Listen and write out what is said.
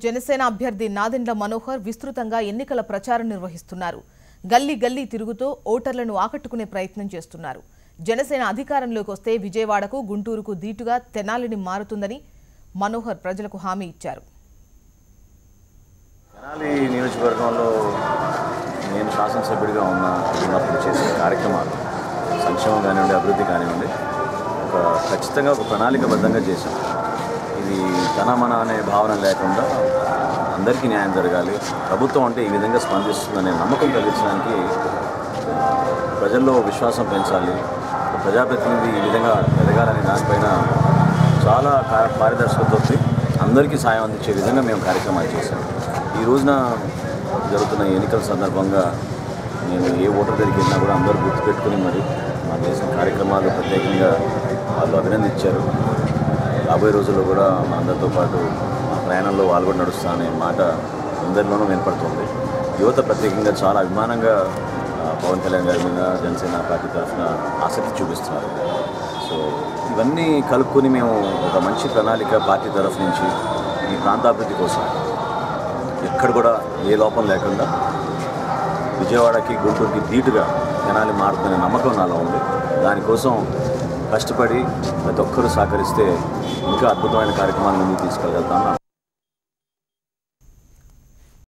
జనసేన అభ్యర్థి నాదెండ్ల మనోహర్ విస్తృతంగా ఎన్నికల ప్రచారం నిర్వహిస్తున్నారు. గల్లీ గల్లీ తిరుగుతూ ఓటర్లను ఆకట్టుకునే ప్రయత్నం చేస్తున్నారు. జనసేన అధికారంలోకి వస్తే విజయవాడకు, గుంటూరుకు దీటుగా తెనాలిని మారుతుందని మనోహర్ ప్రజలకు హామీ ఇచ్చారు. తెనాలి నియోజకవర్గంలో నేను శాసనసభ్యుడిగా ఉన్నప్పుడు చేసిన కార్యక్రమాలు సంక్షేమం కానివ్వండి, అభివృద్ధి కానివ్వండి, ఖచ్చితంగా ఒక ప్రణాళికబద్ధంగా చేశాం. ఇది తన మన అనే భావన లేకుండా అందరికీ న్యాయం జరగాలి, ప్రభుత్వం అంటే ఈ విధంగా స్పందిస్తుందనే నమ్మకం కలిగించడానికి ప్రజల్లో విశ్వాసం పెంచాలి, ప్రజాప్రతినిధి ఈ విధంగా ఎదగాలనే దానిపైన చాలా పారదర్శకతతో అందరికీ సాయం అందించే విధంగా మేము కార్యక్రమాలు చేశాం. ఈ రోజున జరుగుతున్న ఎన్నికల సందర్భంగా నేను ఏ ఓటర్ దగ్గరికి వెళ్ళినా కూడా అందరూ గుర్తుపెట్టుకుని మరి మా చేసిన కార్యక్రమాలు ప్రత్యేకంగా వాళ్ళు అభినందించారు. రాబోయే రోజుల్లో కూడా మా అందరితో పాటు మా ప్రయాణంలో వాళ్ళు కూడా నడుస్తారనే మాట అందరిలోనూ వినపడుతుంది. యువత ప్రత్యేకంగా చాలా అభిమానంగా పవన్ కళ్యాణ్ గారి మీద జనసేన పార్టీ తరఫున ఆసక్తి చూపిస్తున్నారు. సో ఇవన్నీ కలుపుకొని మేము ఒక మంచి ప్రణాళిక పార్టీ తరఫు నుంచి ఈ ప్రాంతాభివృద్ధి కోసం ఎక్కడ కూడా ఏ లోపం లేకుండా విజయవాడకి, గుంటూరుకి ధీటుగా తెనాలి మారుతుందనే నమ్మకం నాలో ఉంది. దానికోసం కష్టపడి ప్రతి ఒక్కరూ సహకరిస్తే ఇంకా అద్భుతమైన కార్యక్రమాలను ముందుకు తీసుకెళ్ళగలుగుతాను.